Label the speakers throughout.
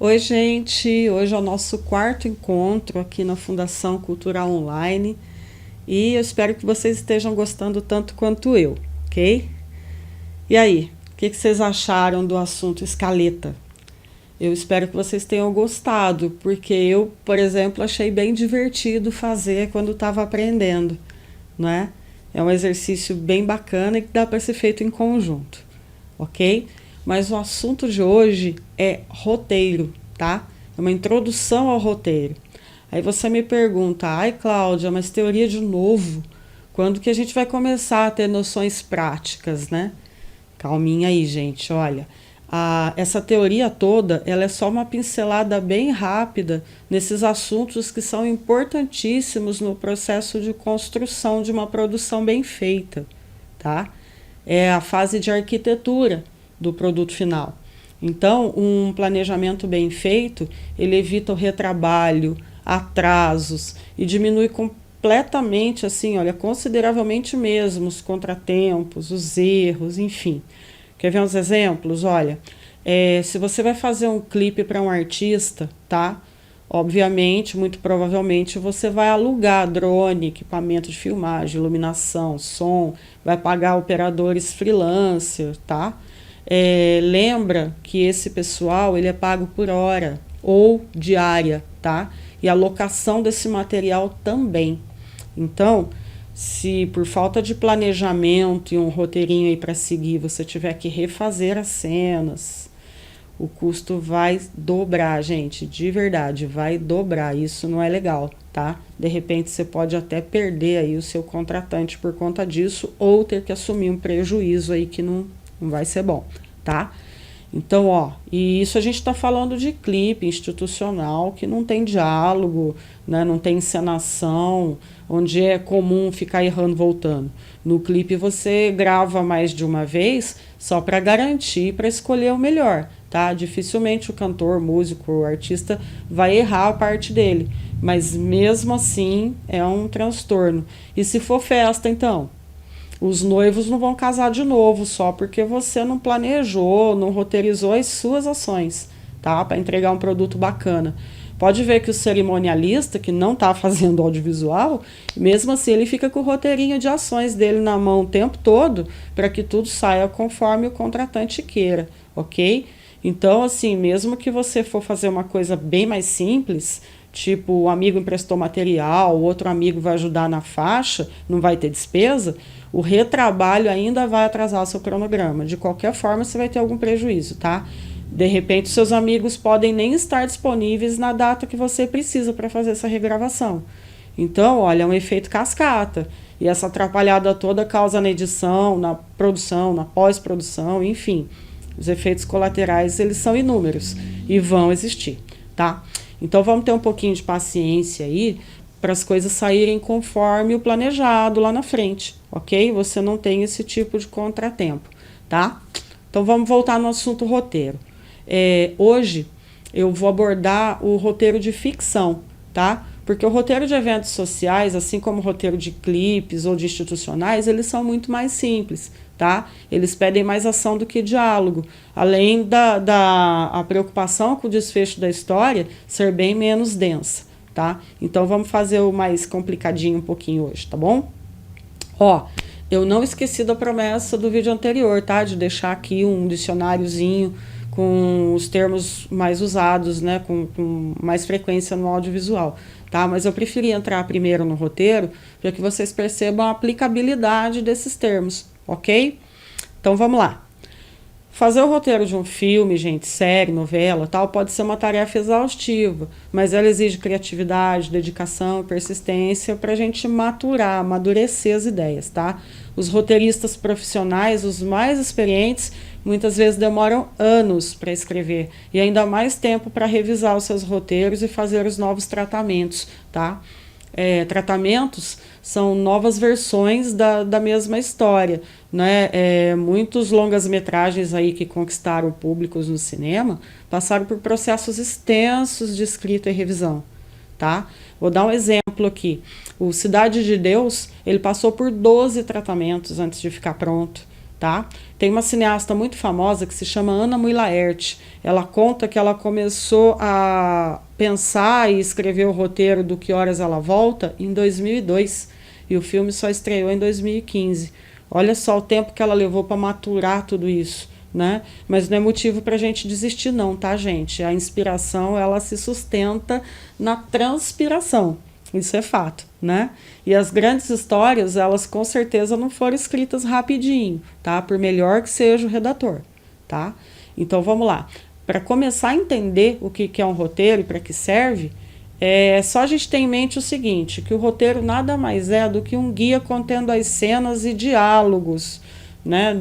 Speaker 1: Oi, gente! Hoje é o nosso quarto encontro aqui na Fundação Cultural Online e eu espero que vocês estejam gostando tanto quanto eu, ok? E aí, o que vocês acharam do assunto escaleta? Eu espero que vocês tenham gostado, porque eu, por exemplo, achei bem divertido fazer quando estava aprendendo, né? É um exercício bem bacana e que dá para ser feito em conjunto, ok? Mas o assunto de hoje é roteiro, tá? É uma introdução ao roteiro. Aí você me pergunta, ai Cláudia, mas teoria de novo? Quando que a gente vai começar a ter noções práticas, né? Calminha aí, gente, olha. Essa teoria toda, ela é só uma pincelada bem rápida nesses assuntos que são importantíssimos no processo de construção de uma produção bem feita, tá? É a fase de arquitetura do produto final. Então, um planejamento bem feito, ele evita o retrabalho, atrasos e diminui completamente, assim, olha, consideravelmente mesmo os contratempos, os erros, enfim. Quer ver uns exemplos? Olha, se você vai fazer um clipe para um artista, tá? Obviamente, muito provavelmente, você vai alugar drone, equipamento de filmagem, iluminação, som, vai pagar operadores freelancer, tá? Lembra que esse pessoal ele é pago por hora ou diária, tá? E a locação desse material também. Então, se por falta de planejamento e um roteirinho aí para seguir, você tiver que refazer as cenas, o custo vai dobrar, gente, de verdade, vai dobrar. Isso não é legal, tá? De repente você pode até perder aí o seu contratante por conta disso ou ter que assumir um prejuízo aí que não vai ser bom, tá? Então, ó, e isso a gente está falando de clipe institucional que não tem diálogo, né, não tem encenação, onde é comum ficar errando voltando. No clipe você grava mais de uma vez só para garantir, para escolher o melhor, tá? Dificilmente o cantor, músico, o artista vai errar a parte dele, mas mesmo assim é um transtorno. E se for festa, então? Os noivos não vão casar de novo só porque você não planejou, não roteirizou as suas ações, tá? Para entregar um produto bacana. Pode ver que o cerimonialista, que não está fazendo audiovisual, mesmo assim ele fica com o roteirinho de ações dele na mão o tempo todo para que tudo saia conforme o contratante queira, ok? Então, assim, mesmo que você for fazer uma coisa bem mais simples, tipo, o amigo emprestou material, o outro amigo vai ajudar na faixa, não vai ter despesa, o retrabalho ainda vai atrasar o seu cronograma. De qualquer forma, você vai ter algum prejuízo, tá? De repente, seus amigos podem nem estar disponíveis na data que você precisa para fazer essa regravação. Então, olha, é um efeito cascata. E essa atrapalhada toda causa na edição, na produção, na pós-produção, enfim. Os efeitos colaterais, eles são inúmeros e vão existir, tá? Então, vamos ter um pouquinho de paciência aí para as coisas saírem conforme o planejado lá na frente, ok? Você não tem esse tipo de contratempo, tá? Então, vamos voltar no assunto roteiro. Hoje, eu vou abordar o roteiro de ficção, tá? Porque o roteiro de eventos sociais, assim como o roteiro de clipes ou de institucionais, eles são muito mais simples, tá? Eles pedem mais ação do que diálogo, além da preocupação com o desfecho da história ser bem menos densa, tá? Então vamos fazer o mais complicadinho um pouquinho hoje, tá bom? Ó, eu não esqueci da promessa do vídeo anterior, tá? De deixar aqui um dicionáriozinho com os termos mais usados, né? Com mais frequência no audiovisual, tá? Mas eu preferi entrar primeiro no roteiro para que vocês percebam a aplicabilidade desses termos, ok? Então vamos lá. Fazer o roteiro de um filme, gente, série, novela, tal, pode ser uma tarefa exaustiva, mas ela exige criatividade, dedicação, persistência para a gente maturar, amadurecer as ideias, tá? Os roteiristas profissionais, os mais experientes, muitas vezes demoram anos para escrever e ainda mais tempo para revisar os seus roteiros e fazer os novos tratamentos, tá? Tratamentos são novas versões da mesma história, né? Muitos longas-metragens aí que conquistaram públicos no cinema passaram por processos extensos de escrita e revisão, tá? Vou dar um exemplo aqui. O Cidade de Deus, ele passou por 12 tratamentos antes de ficar pronto, tá? Tem uma cineasta muito famosa que se chama Anna Mui Laert. Ela conta que ela começou a pensar e escrever o roteiro do Que Horas Ela Volta em 2002 e o filme só estreou em 2015. Olha só o tempo que ela levou para maturar tudo isso, né? Mas não é motivo para a gente desistir não, tá, gente? A inspiração, ela se sustenta na transpiração. Isso é fato, né? E as grandes histórias, elas com certeza não foram escritas rapidinho, tá? Por melhor que seja o redator, tá? Então vamos lá. Para começar a entender o que é um roteiro e para que serve, é só a gente ter em mente o seguinte, que o roteiro nada mais é do que um guia contendo as cenas e diálogos, né?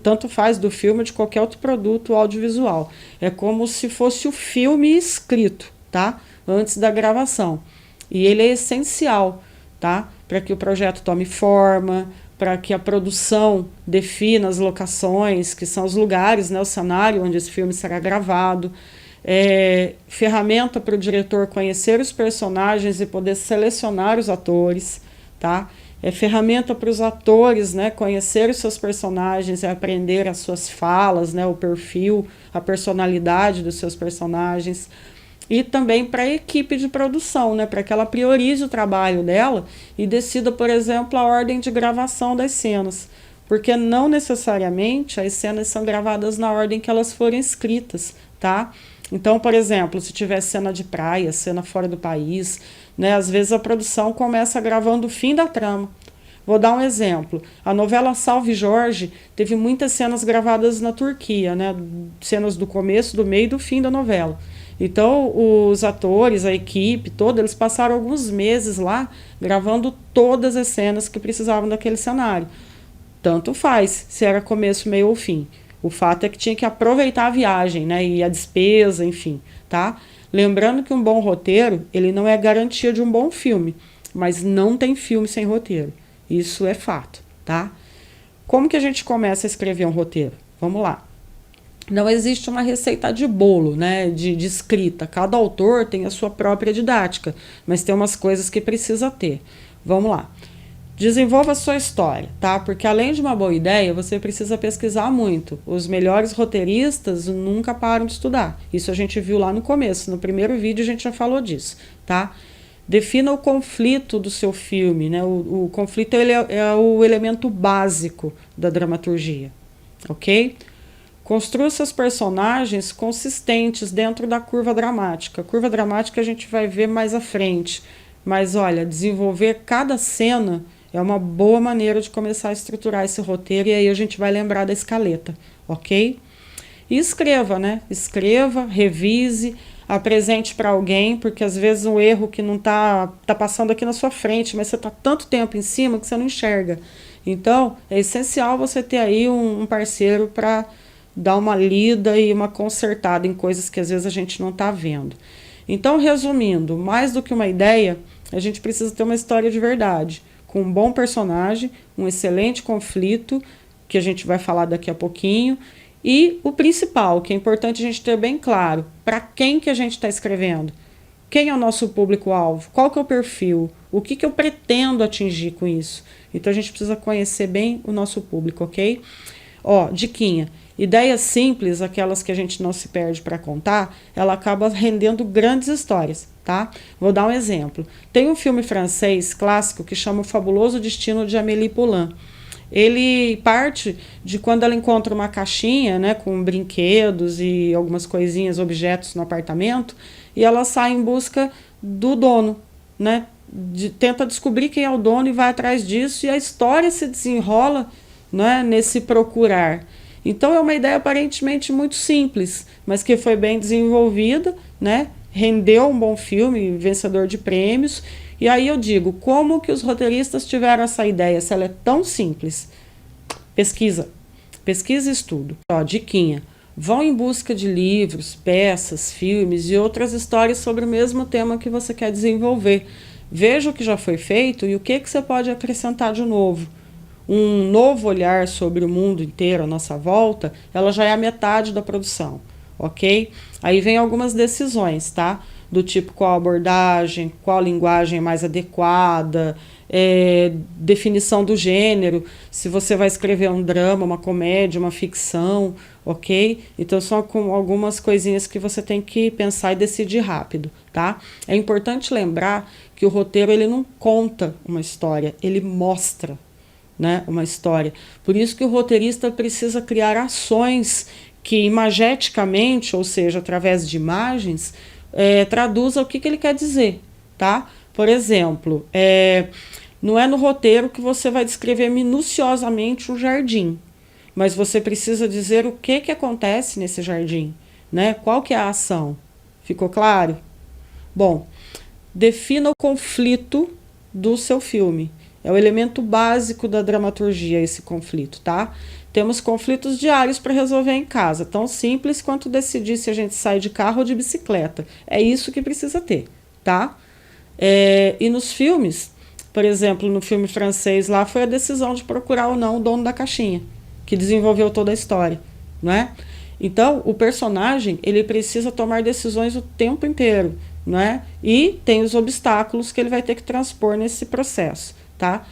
Speaker 1: Tanto faz do filme ou de qualquer outro produto audiovisual. É como se fosse o filme escrito, tá? Antes da gravação. E ele é essencial, tá? Para que o projeto tome forma, para que a produção defina as locações, que são os lugares, né, o cenário onde esse filme será gravado. Ferramenta para o diretor conhecer os personagens e poder selecionar os atores, tá? Ferramenta para os atores, né, conhecer os seus personagens e aprender as suas falas, né, o perfil, a personalidade dos seus personagens. E também para a equipe de produção, né, para que ela priorize o trabalho dela e decida, por exemplo, a ordem de gravação das cenas. Porque não necessariamente as cenas são gravadas na ordem que elas forem escritas, tá? Então, por exemplo, se tiver cena de praia, cena fora do país, né, às vezes a produção começa gravando o fim da trama. Vou dar um exemplo. A novela Salve Jorge teve muitas cenas gravadas na Turquia, né, cenas do começo, do meio e do fim da novela. Então, os atores, a equipe toda, eles passaram alguns meses lá gravando todas as cenas que precisavam daquele cenário. Tanto faz se era começo, meio ou fim. O fato é que tinha que aproveitar a viagem, né, e a despesa, enfim, tá? Lembrando que um bom roteiro, ele não é garantia de um bom filme, mas não tem filme sem roteiro. Isso é fato, tá? Como que a gente começa a escrever um roteiro? Vamos lá. Não existe uma receita de bolo, né, de escrita. Cada autor tem a sua própria didática, mas tem umas coisas que precisa ter. Vamos lá. Desenvolva a sua história, tá? Porque além de uma boa ideia, você precisa pesquisar muito. Os melhores roteiristas nunca param de estudar. Isso a gente viu lá no começo. No primeiro vídeo a gente já falou disso, tá? Defina o conflito do seu filme, né? O conflito ele é o elemento básico da dramaturgia, ok? Construa seus personagens consistentes dentro da curva dramática. A curva dramática a gente vai ver mais à frente. Mas, olha, desenvolver cada cena é uma boa maneira de começar a estruturar esse roteiro e aí a gente vai lembrar da escaleta, ok? E escreva, né? Escreva, revise, apresente para alguém, porque às vezes um erro que não tá passando aqui na sua frente, mas você tá tanto tempo em cima que você não enxerga. Então, é essencial você ter aí um parceiro para dar uma lida e uma consertada em coisas que às vezes a gente não está vendo. Então, resumindo, mais do que uma ideia, a gente precisa ter uma história de verdade, com um bom personagem, um excelente conflito, que a gente vai falar daqui a pouquinho, e o principal, que é importante a gente ter bem claro, para quem que a gente está escrevendo, quem é o nosso público-alvo, qual que é o perfil, o que eu pretendo atingir com isso. Então, a gente precisa conhecer bem o nosso público, ok? Ó, diquinha. Ideias simples, aquelas que a gente não se perde para contar, ela acaba rendendo grandes histórias, tá? Vou dar um exemplo. Tem um filme francês clássico que chama O Fabuloso Destino de Amélie Poulain. Ele parte de quando ela encontra uma caixinha, né, com brinquedos e algumas coisinhas, objetos no apartamento, e ela sai em busca do dono, né? Tenta descobrir quem é o dono e vai atrás disso, e a história se desenrola, né, nesse procurar. Então é uma ideia aparentemente muito simples, mas que foi bem desenvolvida, né? Rendeu um bom filme, vencedor de prêmios. E aí eu digo, como que os roteiristas tiveram essa ideia, se ela é tão simples? Pesquisa e estudo. Ó, diquinha, vão em busca de livros, peças, filmes e outras histórias sobre o mesmo tema que você quer desenvolver. Veja o que já foi feito e o que você pode acrescentar de novo. Um novo olhar sobre o mundo inteiro à nossa volta, ela já é a metade da produção, ok? Aí vem algumas decisões, tá? Do tipo qual abordagem, qual linguagem mais adequada, definição do gênero, se você vai escrever um drama, uma comédia, uma ficção, ok? Então são algumas coisinhas que você tem que pensar e decidir rápido, tá? É importante lembrar que o roteiro ele não conta uma história, ele mostra, né, uma história. Por isso que o roteirista precisa criar ações que imageticamente, ou seja, através de imagens, traduza o que ele quer dizer, tá? Por exemplo, não é no roteiro que você vai descrever minuciosamente o jardim, mas você precisa dizer o que acontece nesse jardim, né? Qual que é a ação? Ficou claro? Bom, defina o conflito do seu filme. É o elemento básico da dramaturgia, esse conflito, tá? Temos conflitos diários para resolver em casa, tão simples quanto decidir se a gente sai de carro ou de bicicleta. É isso que precisa ter, tá? E nos filmes, por exemplo, no filme francês lá, foi a decisão de procurar ou não o dono da caixinha, que desenvolveu toda a história, né? Então, o personagem, ele precisa tomar decisões o tempo inteiro, né? E tem os obstáculos que ele vai ter que transpor nesse processo, tá?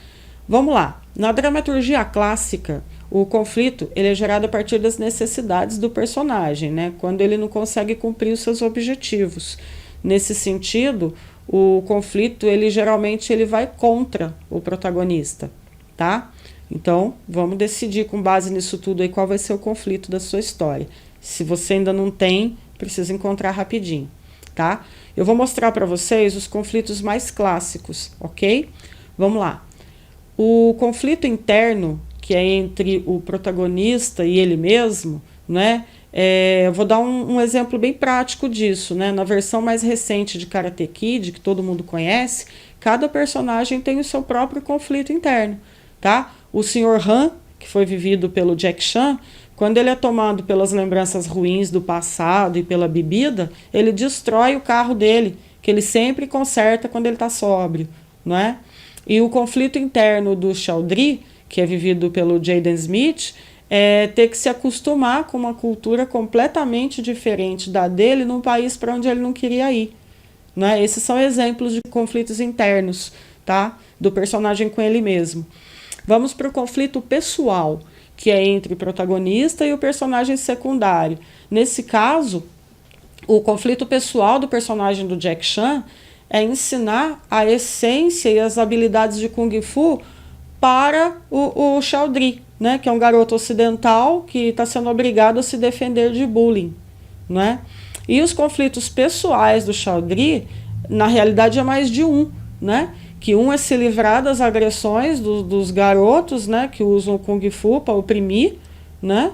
Speaker 1: Vamos lá. Na dramaturgia clássica, o conflito ele é gerado a partir das necessidades do personagem, né? Quando ele não consegue cumprir os seus objetivos. Nesse sentido, o conflito ele geralmente ele vai contra o protagonista, tá? Então, vamos decidir com base nisso tudo aí qual vai ser o conflito da sua história. Se você ainda não tem, precisa encontrar rapidinho, tá? Eu vou mostrar para vocês os conflitos mais clássicos, ok? Vamos lá. O conflito interno, que é entre o protagonista e ele mesmo, né? Eu vou dar um exemplo bem prático disso, né? Na versão mais recente de Karate Kid, que todo mundo conhece, cada personagem tem o seu próprio conflito interno, tá? O Sr. Han, que foi vivido pelo Jack Chan, quando ele é tomado pelas lembranças ruins do passado e pela bebida, ele destrói o carro dele, que ele sempre conserta quando ele está sóbrio, não é? E o conflito interno do Chaudhry, que é vivido pelo Jaden Smith, é ter que se acostumar com uma cultura completamente diferente da dele num país para onde ele não queria ir, né? Esses são exemplos de conflitos internos, tá? Do personagem com ele mesmo. Vamos para o conflito pessoal, que é entre o protagonista e o personagem secundário. Nesse caso, o conflito pessoal do personagem do Jack Chan é ensinar a essência e as habilidades de Kung Fu para o Chaudhry, né, que é um garoto ocidental que está sendo obrigado a se defender de bullying, né? E os conflitos pessoais do Chaudhry, na realidade, é mais de um, né? Que um é se livrar das agressões dos garotos, né, que usam o Kung Fu para oprimir, né,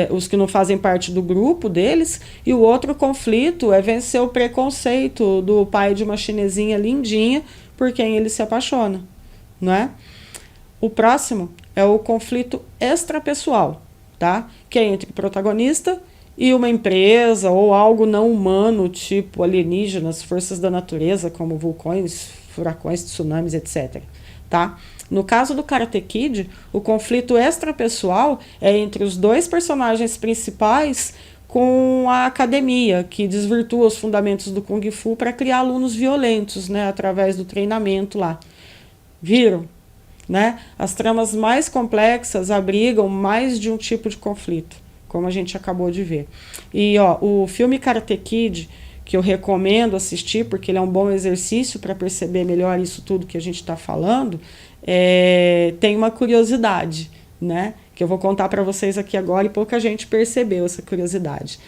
Speaker 1: os que não fazem parte do grupo deles, e o outro conflito é vencer o preconceito do pai de uma chinesinha lindinha por quem ele se apaixona, né? O próximo é o conflito extrapessoal, tá? Que é entre o protagonista e uma empresa ou algo não humano, tipo alienígenas, forças da natureza, como vulcões, furacões, tsunamis, etc. Tá? No caso do Karate Kid, o conflito extrapessoal é entre os dois personagens principais com a academia, que desvirtua os fundamentos do Kung Fu para criar alunos violentos, né, através do treinamento lá. Viram? Né? As tramas mais complexas abrigam mais de um tipo de conflito, como a gente acabou de ver. E o filme Karate Kid, que eu recomendo assistir, porque ele é um bom exercício para perceber melhor isso tudo que a gente está falando, tem uma curiosidade, né? Que eu vou contar para vocês aqui agora e pouca gente percebeu essa curiosidade.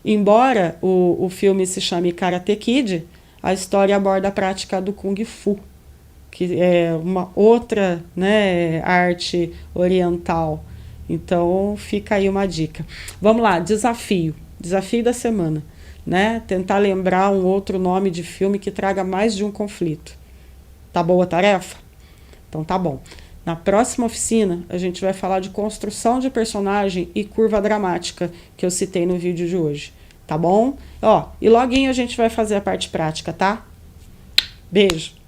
Speaker 1: Embora o filme se chame Karate Kid, a história aborda a prática do Kung Fu, que é uma outra, né, arte oriental. Então fica aí uma dica. Vamos lá, desafio da semana, né? Tentar lembrar um outro nome de filme que traga mais de um conflito. Tá boa a tarefa? Então tá bom. Na próxima oficina a gente vai falar de construção de personagem e curva dramática, que eu citei no vídeo de hoje. Tá bom? E loguinho a gente vai fazer a parte prática, tá? Beijo!